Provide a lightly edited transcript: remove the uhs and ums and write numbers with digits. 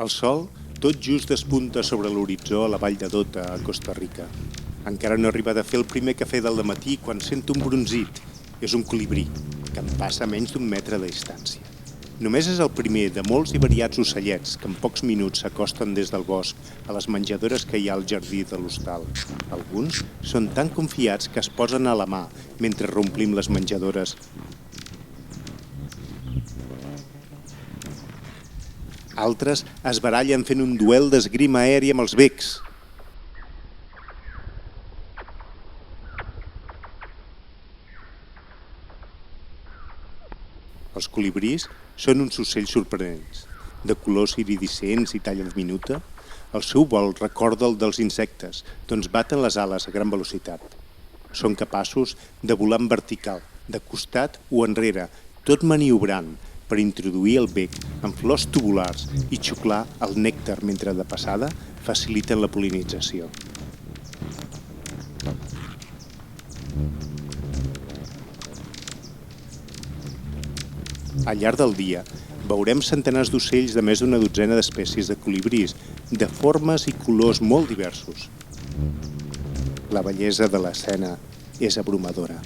El sol tot just despunta sobre l'horitzó a la vall de Dota, a Costa Rica. Encara no arriba de fer el primer cafè del matí quan sento un bronzit. És un colibrí, que em passa a menys d'un metre de distància. Només és el primer de molts i variats ocellets que en pocs minuts s'acosten des del bosc a les menjadores que hi ha al jardí de l'hostal. Alguns són tan confiats que es posen a la mà mentre reomplim les menjadores. Altres es barallen fent un duel d'esgrima aèria amb els becs. Els colibrís són uns ocells sorprenents. De colors iridescents i talla diminuta, el seu vol recorda el dels insectes, doncs baten les ales a gran velocitat. Són capaços de volar en vertical, de costat o enrere, tot maniobrant, per introduir el bec en flors tubulars i xuclar el nèctar mentre de passada faciliten la pol·linització. Al llarg del dia veurem centenars d'ocells de més d'una dotzena d'espècies de colibrís, de formes i colors molt diversos. La bellesa de l'escena és abrumadora.